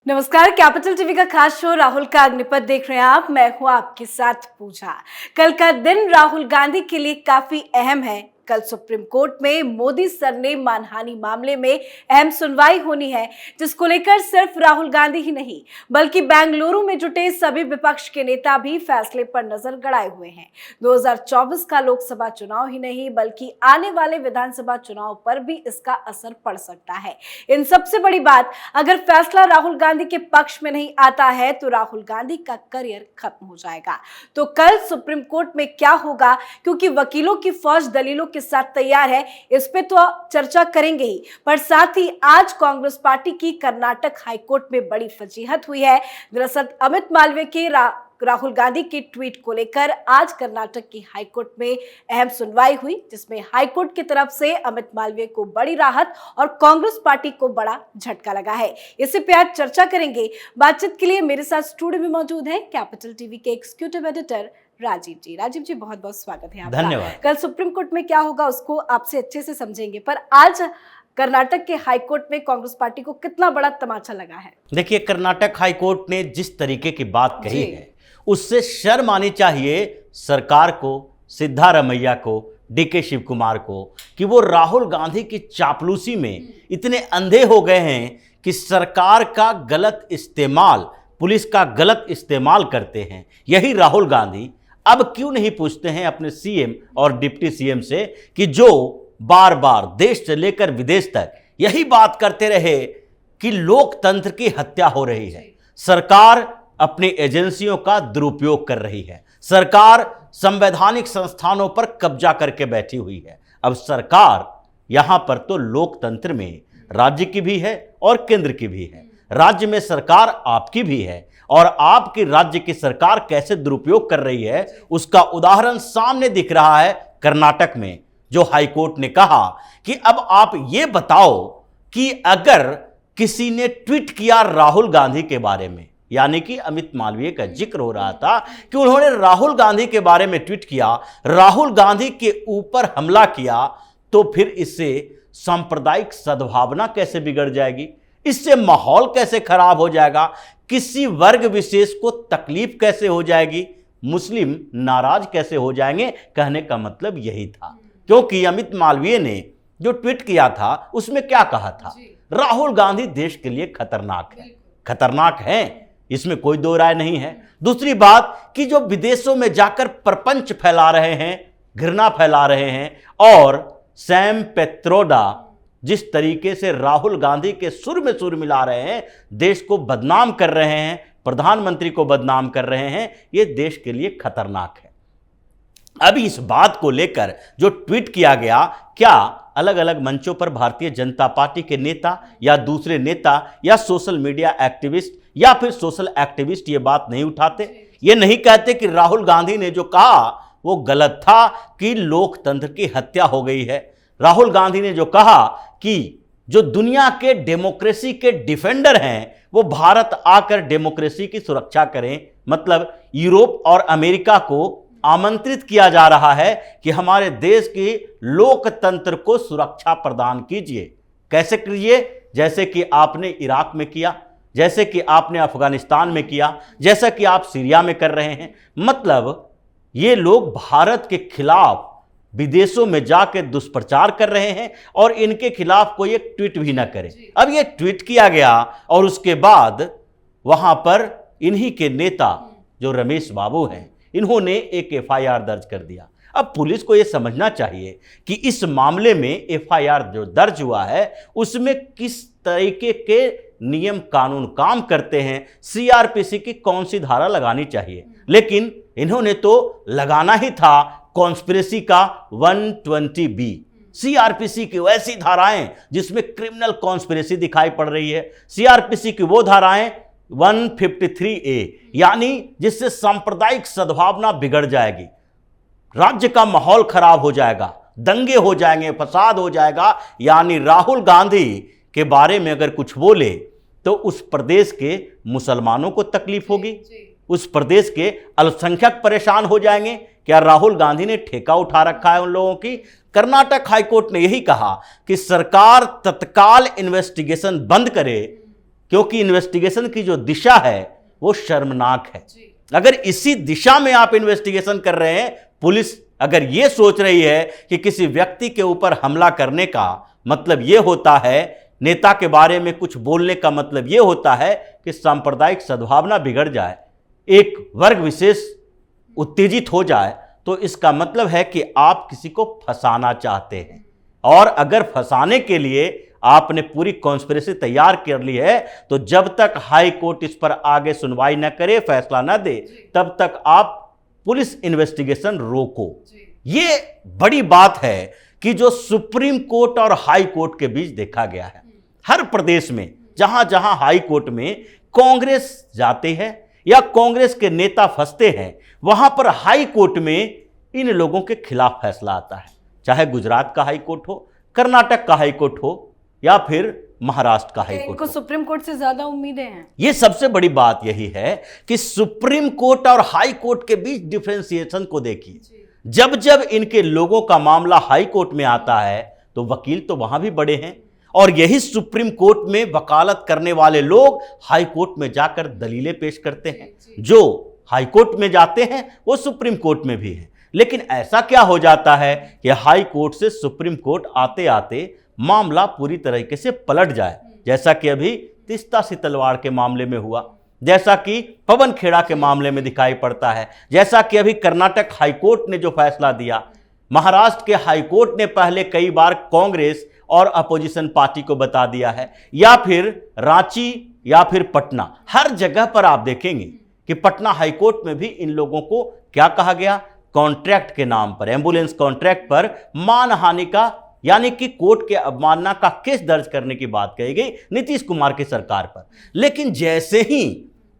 नमस्कार। Capital TV का खास शो राहुल का अग्निपथ देख रहे हैं आप। मैं हूं आपके साथ पूजा। कल का दिन राहुल गांधी के लिए काफी अहम है। कल सुप्रीम कोर्ट में मोदी सर ने मानहानि मामले में अहम सुनवाई होनी है, जिसको लेकर सिर्फ राहुल गांधी ही नहीं बल्कि बेंगलुरु में जुटे सभी विपक्ष के नेता भी फैसले पर नजर गड़ाए हुए हैं। 2024 का लोकसभा चुनाव ही नहीं बल्कि आने वाले विधानसभा चुनाव पर भी इसका असर पड़ सकता है। इन सबसे बड़ी बात, अगर फैसला राहुल गांधी के पक्ष में नहीं आता है तो राहुल गांधी का करियर खत्म हो जाएगा। तो कल सुप्रीम कोर्ट में क्या होगा, क्योंकि वकीलों की फौज दलीलों के साथ तैयार है, इस पे तो चर्चा करेंगे ही, पर साथ ही आज कांग्रेस पार्टी की कर्नाटक हाईकोर्ट में बड़ी फजीहत हुई है। दरअसल अमित मालवीय के राहुल गांधी के ट्वीट को लेकर आज कर्नाटक की हाईकोर्ट में अहम सुनवाई हुई, जिसमें हाईकोर्ट की तरफ से अमित मालवीय को बड़ी राहत और कांग्रेस पार्टी को बड़ा झटका लगा है। इसी पे आज चर्चा करेंगे। बातचीत के लिए मेरे साथ स्टूडियो में मौजूद है कैपिटल टीवी के एग्जीक्यूटिव एडिटर राजीव जी। राजीव जी, बहुत बहुत स्वागत है आपका। धन्यवाद। कल सुप्रीम कोर्ट में क्या होगा उसको आपसे अच्छे से समझेंगे, पर आज कर्नाटक के हाईकोर्ट में कांग्रेस पार्टी को कितना बड़ा तमाचा लगा है। देखिए, कर्नाटक हाईकोर्ट ने जिस तरीके की बात कही है उससे शर्म आनी चाहिए सरकार को, सिद्धारमैया को, डीके शिव कुमार को, कि वो राहुल गांधी की चापलूसी में इतने अंधे हो गए हैं कि सरकार का गलत इस्तेमाल, पुलिस का गलत इस्तेमाल करते हैं। यही राहुल गांधी अब क्यों नहीं पूछते हैं अपने सीएम और डिप्टी सीएम से कि जो बार बार देश से लेकर विदेश तक यही बात करते रहे कि लोकतंत्र की हत्या हो रही है, सरकार अपनी एजेंसियों का दुरुपयोग कर रही है, सरकार संवैधानिक संस्थानों पर कब्जा करके बैठी हुई है। अब सरकार यहां पर तो लोकतंत्र में राज्य की भी है और केंद्र की भी है। राज्य में सरकार आपकी भी है और आपकी राज्य की सरकार कैसे दुरुपयोग कर रही है उसका उदाहरण सामने दिख रहा है कर्नाटक में, जो हाईकोर्ट ने कहा कि अब आप ये बताओ कि अगर किसी ने ट्वीट किया राहुल गांधी के बारे में, यानी कि अमित मालवीय का जिक्र हो रहा था कि उन्होंने राहुल गांधी के बारे में ट्वीट किया, राहुल गांधी के ऊपर हमला किया, तो फिर इससे सांप्रदायिक सद्भावना कैसे बिगड़ जाएगी, इससे माहौल कैसे खराब हो जाएगा, किसी वर्ग विशेष को तकलीफ कैसे हो जाएगी, मुस्लिम नाराज कैसे हो जाएंगे। कहने का मतलब यही था, क्योंकि अमित मालवीय ने जो ट्वीट किया था उसमें क्या कहा था, राहुल गांधी देश के लिए खतरनाक हैं, इसमें कोई दो राय नहीं है। दूसरी बात कि जो विदेशों में जाकर प्रपंच फैला रहे हैं, घृणा फैला रहे हैं, और सैम पेत्रोडा जिस तरीके से राहुल गांधी के सुर में सुर मिला रहे हैं, देश को बदनाम कर रहे हैं, प्रधानमंत्री को बदनाम कर रहे हैं, ये देश के लिए खतरनाक है। अभी इस बात को लेकर जो ट्वीट किया गया, क्या अलग अलग मंचों पर भारतीय जनता पार्टी के नेता या दूसरे नेता या सोशल मीडिया एक्टिविस्ट या फिर सोशल एक्टिविस्ट ये बात नहीं उठाते, ये नहीं कहते कि राहुल गांधी ने जो कहा वो गलत था, कि लोकतंत्र की हत्या हो गई है। राहुल गांधी ने जो कहा कि जो दुनिया के डेमोक्रेसी के डिफेंडर हैं वो भारत आकर डेमोक्रेसी की सुरक्षा करें, मतलब यूरोप और अमेरिका को आमंत्रित किया जा रहा है कि हमारे देश की लोकतंत्र को सुरक्षा प्रदान कीजिए। कैसे कीजिए? जैसे कि आपने इराक में किया, जैसे कि आपने अफगानिस्तान में किया, जैसा कि आप सीरिया में कर रहे हैं। मतलब ये लोग भारत के खिलाफ विदेशों में जाकर दुष्प्रचार कर रहे हैं और इनके खिलाफ कोई एक ट्वीट भी ना करे। अब ये ट्वीट किया गया और उसके बाद वहां पर इन्हीं के नेता जो रमेश बाबू हैं, इन्होंने एक एफआईआर दर्ज कर दिया। अब पुलिस को यह समझना चाहिए कि इस मामले में एफआईआर जो दर्ज हुआ है उसमें किस तरीके के नियम कानून काम करते हैं, सीआरपीसी की कौन सी धारा लगानी चाहिए, लेकिन इन्होंने तो लगाना ही था कॉन्स्पिरेसी का 120B। सीआरपीसी की वैसी धाराएं जिसमें क्रिमिनल कॉन्स्पिरेसी दिखाई पड़ रही है, सीआरपीसी की वो धाराएं 153A, यानी जिससे सांप्रदायिक सद्भावना बिगड़ जाएगी, राज्य का माहौल खराब हो जाएगा, दंगे हो जाएंगे, फसाद हो जाएगा। यानी राहुल गांधी के बारे में अगर कुछ बोले तो उस प्रदेश के मुसलमानों को तकलीफ होगी, उस प्रदेश के अल्पसंख्यक परेशान हो जाएंगे। क्या राहुल गांधी ने ठेका उठा रखा है उन लोगों की? कर्नाटक हाईकोर्ट ने यही कहा कि सरकार तत्काल इन्वेस्टिगेशन बंद करे क्योंकि इन्वेस्टिगेशन की जो दिशा है वो शर्मनाक है। अगर इसी दिशा में आप इन्वेस्टिगेशन कर रहे हैं, पुलिस अगर ये सोच रही है कि किसी व्यक्ति के ऊपर हमला करने का मतलब ये होता है, नेता के बारे में कुछ बोलने का मतलब ये होता है कि सांप्रदायिक सद्भावना बिगड़ जाए, एक वर्ग विशेष उत्तेजित हो जाए, तो इसका मतलब है कि आप किसी को फंसाना चाहते हैं। और अगर फंसाने के लिए आपने पूरी कॉन्स्पिरेसी तैयार कर ली है, तो जब तक हाई कोर्ट इस पर आगे सुनवाई न करे, फैसला न दे, तब तक आप पुलिस इन्वेस्टिगेशन रोको। ये बड़ी बात है कि जो सुप्रीम कोर्ट और हाई कोर्ट के बीच देखा गया है। हर प्रदेश में जहां जहां हाई कोर्ट में कांग्रेस जाते हैं या कांग्रेस के नेता फंसते हैं, वहां पर हाई कोर्ट में इन लोगों के खिलाफ फैसला आता है। चाहे गुजरात का हाई कोर्ट हो, कर्नाटक का हाई कोर्ट हो या फिर महाराष्ट्र का हाई कोर्ट। इनको सुप्रीम कोर्ट से ज्यादा उम्मीदें हैं। यह सबसे बड़ी बात यही है कि सुप्रीम कोर्ट और हाई कोर्ट के बीच डिफरेंशिएशन को देखिए। जब जब इनके लोगों का मामला हाई कोर्ट में आता है तो वकील तो वहां भी बड़े हैं, और यही सुप्रीम कोर्ट में वकालत करने वाले लोग हाई कोर्ट में जाकर दलीलें पेश करते हैं। जो हाई कोर्ट में जाते हैं वो सुप्रीम कोर्ट में भी है। लेकिन ऐसा क्या हो जाता है कि हाई कोर्ट से सुप्रीम कोर्ट आते आते मामला पूरी तरीके से पलट जाए, जैसा कि अभी तीस्ता सितलवाड़ के मामले में हुआ, जैसा कि पवन खेड़ा के मामले में दिखाई पड़ता है, जैसा कि अभी कर्नाटक हाई कोर्ट ने जो फैसला दिया। महाराष्ट्र के हाई कोर्ट ने पहले कई बार कांग्रेस और अपोजिशन पार्टी को बता दिया है, या फिर रांची या फिर पटना, हर जगह पर आप देखेंगे कि पटना हाई कोर्ट में भी इन लोगों को क्या कहा गया, कॉन्ट्रैक्ट के नाम पर, एम्बुलेंस कॉन्ट्रैक्ट पर मानहानि का यानी कि कोर्ट के अवमानना का केस दर्ज करने की बात कही गई नीतीश कुमार की सरकार पर। लेकिन जैसे ही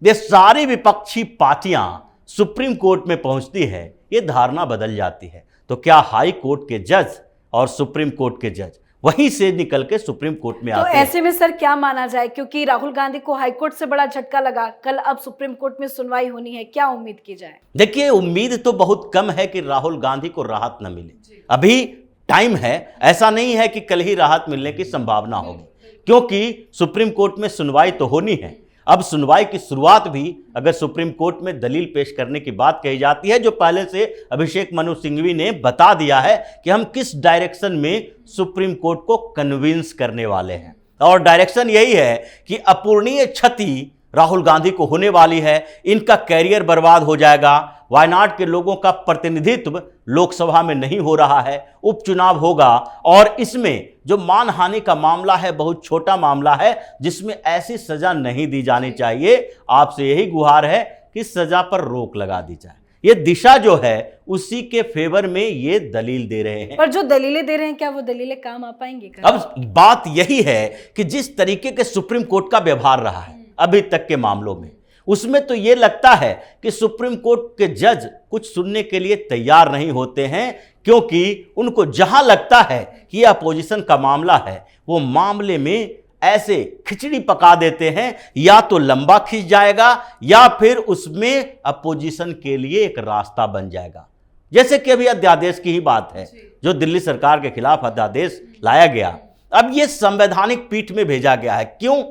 ये सारी विपक्षी पार्टियां सुप्रीम कोर्ट में पहुंचती है, ये धारणा बदल जाती है। तो क्या हाई कोर्ट के जज और सुप्रीम कोर्ट के जज वहीं से निकल के सुप्रीम कोर्ट में आते हैं? तो ऐसे में सर क्या माना जाए, क्योंकि राहुल गांधी को हाई कोर्ट से बड़ा झटका लगा, कल अब सुप्रीम कोर्ट में सुनवाई होनी है, क्या उम्मीद की जाए? देखिए, उम्मीद तो बहुत कम है कि राहुल गांधी को राहत न मिले। अभी टाइम है, ऐसा नहीं है कि कल ही राहत मिलने की संभावना होगी, क्योंकि सुप्रीम कोर्ट में सुनवाई तो होनी है। अब सुनवाई की शुरुआत भी अगर सुप्रीम कोर्ट में दलील पेश करने की बात कही जाती है, जो पहले से अभिषेक मनु सिंघवी ने बता दिया है कि हम किस डायरेक्शन में सुप्रीम कोर्ट को कन्विंस करने वाले हैं, और डायरेक्शन यही है कि अपूरणीय क्षति राहुल गांधी को होने वाली है, इनका कैरियर बर्बाद हो जाएगा, वायनाड के लोगों का प्रतिनिधित्व लोकसभा में नहीं हो रहा है, उपचुनाव होगा, और इसमें जो मानहानि का मामला है बहुत छोटा मामला है, जिसमें ऐसी सजा नहीं दी जानी चाहिए। आपसे यही गुहार है कि सजा पर रोक लगा दी जाए। ये दिशा जो है उसी के फेवर में ये दलील दे रहे हैं। पर जो दलीलें दे रहे हैं, क्या वो दलीलें काम आ पाएंगी? अब बात यही है कि जिस तरीके के सुप्रीम कोर्ट का व्यवहार रहा है अभी तक के मामलों में, उसमें तो ये लगता है कि सुप्रीम कोर्ट के जज कुछ सुनने के लिए तैयार नहीं होते हैं, क्योंकि उनको जहां लगता है कि यह अपोजिशन का मामला है, वो मामले में ऐसे खिचड़ी पका देते हैं, या तो लंबा खिंच जाएगा या फिर उसमें अपोजिशन के लिए एक रास्ता बन जाएगा। जैसे कि अभी अध्यादेश की ही बात है, जो दिल्ली सरकार के खिलाफ अध्यादेश लाया गया, अब यह संवैधानिक पीठ में भेजा गया है। क्यों?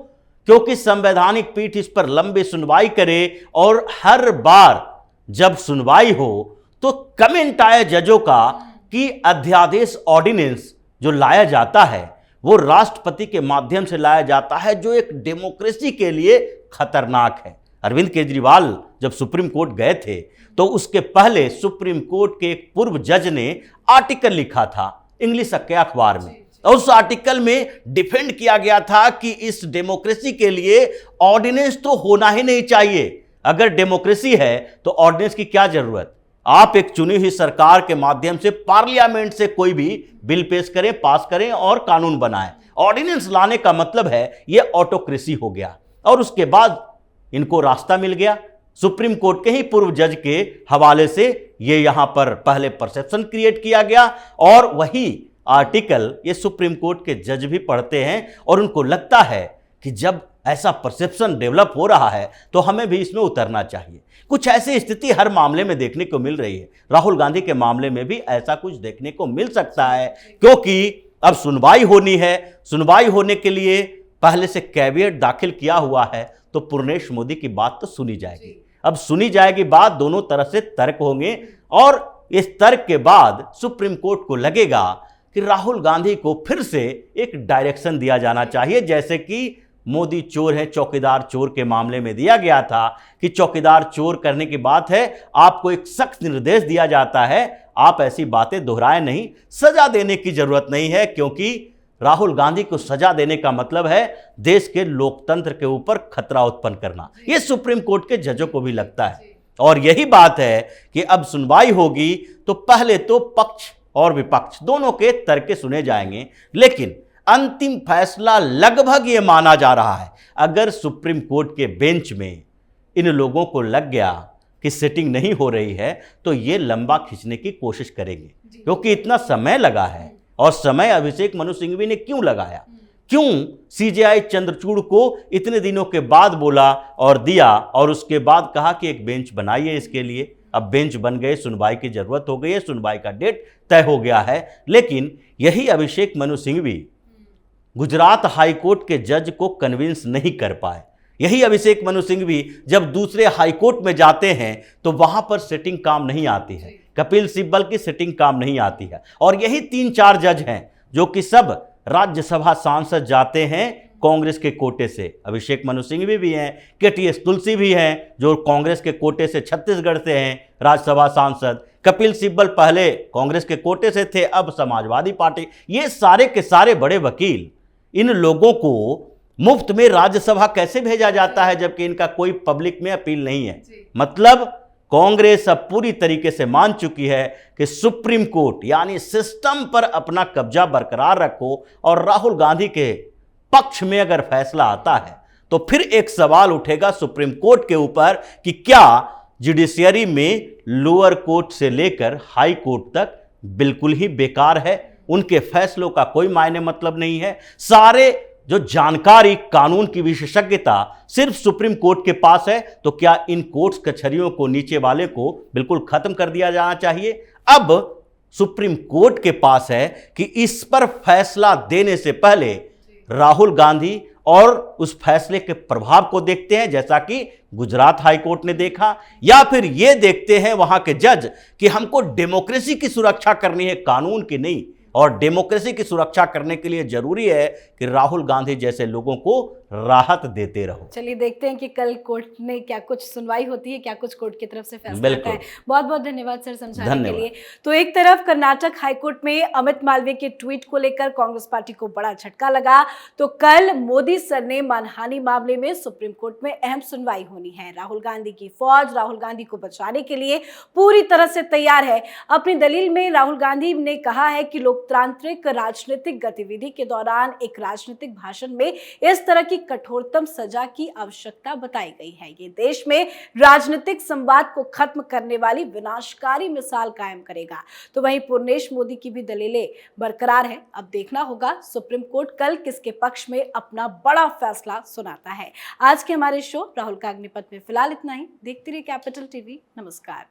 क्योंकि संवैधानिक पीठ इस पर लंबी सुनवाई करे, और हर बार जब सुनवाई हो तो कमेंट आए जजों का कि अध्यादेश ऑर्डिनेंस जो लाया जाता है वो राष्ट्रपति के माध्यम से लाया जाता है, जो एक डेमोक्रेसी के लिए खतरनाक है। अरविंद केजरीवाल जब सुप्रीम कोर्ट गए थे तो उसके पहले सुप्रीम कोर्ट के एक पूर्व जज ने आर्टिकल लिखा था इंग्लिश के अखबार में, और उस आर्टिकल में डिफेंड किया गया था कि इस डेमोक्रेसी के लिए ऑर्डिनेंस तो होना ही नहीं चाहिए। अगर डेमोक्रेसी है तो ऑर्डिनेंस की क्या जरूरत? आप एक चुनी हुई सरकार के माध्यम से पार्लियामेंट से कोई भी बिल पेश करें, पास करें और कानून बनाएं। ऑर्डिनेंस लाने का मतलब है ये ऑटोक्रेसी हो गया, और उसके बाद इनको रास्ता मिल गया सुप्रीम कोर्ट के ही पूर्व जज के हवाले से। ये यहां पर पहले परसेप्शन क्रिएट किया गया, और वही आर्टिकल ये सुप्रीम कोर्ट के जज भी पढ़ते हैं, और उनको लगता है कि जब ऐसा परसेप्शन डेवलप हो रहा है तो हमें भी इसमें उतरना चाहिए। कुछ ऐसी स्थिति हर मामले में देखने को मिल रही है। राहुल गांधी के मामले में भी ऐसा कुछ देखने को मिल सकता है, क्योंकि अब सुनवाई होनी है। सुनवाई होने के लिए पहले से कैविएट दाखिल किया हुआ है तो पूर्णेश मोदी की बात तो सुनी जाएगी। अब सुनी जाएगी बात, दोनों तरफ से तर्क होंगे और इस तर्क के बाद सुप्रीम कोर्ट को लगेगा कि राहुल गांधी को फिर से एक डायरेक्शन दिया जाना चाहिए, जैसे कि मोदी चोर है चौकीदार चोर के मामले में दिया गया था कि चौकीदार चोर करने की बात है, आपको एक सख्त निर्देश दिया जाता है, आप ऐसी बातें दोहराए नहीं, सजा देने की जरूरत नहीं है, क्योंकि राहुल गांधी को सजा देने का मतलब है देश के लोकतंत्र के ऊपर खतरा उत्पन्न करना। यह सुप्रीम कोर्ट के जजों को भी लगता है और यही बात है कि अब सुनवाई होगी तो पहले तो पक्ष और विपक्ष दोनों के तर्क सुने जाएंगे, लेकिन अंतिम फैसला लगभग ये माना जा रहा है अगर सुप्रीम कोर्ट के बेंच में इन लोगों को लग गया कि सिटिंग नहीं हो रही है तो ये लंबा खींचने की कोशिश करेंगे, क्योंकि इतना समय लगा है। और समय अभिषेक मनु सिंघवी ने क्यों लगाया, क्यों सीजेआई चंद्रचूड़ को इतने दिनों के बाद बोला और दिया और उसके बाद कहा कि एक बेंच बनाइए इसके लिए। अब बेंच बन गए, सुनवाई की जरूरत हो गई है, सुनवाई का डेट तय हो गया है, लेकिन यही अभिषेक मनु सिंघवी गुजरात हाईकोर्ट के जज को कन्विंस नहीं कर पाए। यही अभिषेक मनु सिंघवी जब दूसरे हाईकोर्ट में जाते हैं तो वहां पर सिटिंग काम नहीं आती है, कपिल सिब्बल की सिटिंग काम नहीं आती है। और यही 3-4 जज हैं जो कि सब राज्यसभा सांसद जाते हैं कांग्रेस के कोटे से। अभिषेक मनु सिंघवी भी हैं, केटीएस तुलसी भी हैं जो कांग्रेस के कोटे से छत्तीसगढ़ से हैं राज्यसभा सांसद। कपिल सिब्बल पहले कांग्रेस के कोटे से थे, अब समाजवादी पार्टी। ये सारे के सारे बड़े वकील, इन लोगों को मुफ्त में राज्यसभा कैसे भेजा जाता है जबकि इनका कोई पब्लिक में अपील नहीं है। मतलब कांग्रेस अब पूरी तरीके से मान चुकी है कि सुप्रीम कोर्ट यानी सिस्टम पर अपना कब्जा बरकरार रखो, और राहुल गांधी के पक्ष में अगर फैसला आता है तो फिर एक सवाल उठेगा सुप्रीम कोर्ट के ऊपर कि क्या जुडिशियरी में लोअर कोर्ट से लेकर हाई कोर्ट तक बिल्कुल ही बेकार है, उनके फैसलों का कोई मायने मतलब नहीं है। सारे जो जानकारी, कानून की विशेषज्ञता सिर्फ सुप्रीम कोर्ट के पास है, तो क्या इन कोर्ट्स कचहरियों को, नीचे वाले को बिल्कुल खत्म कर दिया जाना चाहिए? अब सुप्रीम कोर्ट के पास है कि इस पर फैसला देने से पहले राहुल गांधी और उस फैसले के प्रभाव को देखते हैं, जैसा कि गुजरात हाईकोर्ट ने देखा, या फिर यह देखते हैं वहां के जज कि हमको डेमोक्रेसी की सुरक्षा करनी है, कानून की नहीं। और डेमोक्रेसी की सुरक्षा करने के लिए जरूरी है कि राहुल गांधी जैसे लोगों को राहत देते रहो। चलिए देखते हैं कि कल कोर्ट में क्या कुछ सुनवाई होती है, क्या कुछ कोर्ट की तरफ से फैसला आता है। बहुत बहुत धन्यवाद सर समझाने के लिए। तो एक तरफ कर्नाटक हाईकोर्ट में अमित मालवीय के ट्वीट को लेकर कांग्रेस पार्टी को बड़ा झटका लगा, तो कल मोदी सर ने मानहानि मामले में सुप्रीम कोर्ट में अहम सुनवाई होनी है। राहुल गांधी की फौज राहुल गांधी को बचाने के लिए पूरी तरह से तैयार है। अपनी दलील में राहुल गांधी ने कहा है कि लोकतांत्रिक राजनीतिक गतिविधि के दौरान एक राजनीतिक भाषण में इस तरह की कठोरतम सजा की आवश्यकता बताई गई है। ये देश में राजनीतिक संवाद को खत्म करने वाली विनाशकारी मिसाल कायम करेगा। तो वहीं पूर्णेश मोदी की भी दलीलें बरकरार है। अब देखना होगा सुप्रीम कोर्ट कल किसके पक्ष में अपना बड़ा फैसला सुनाता है। आज के हमारे शो राहुल का अग्निपथ में फिलहाल इतना ही। देखते रहिए कैपिटल टीवी। नमस्कार।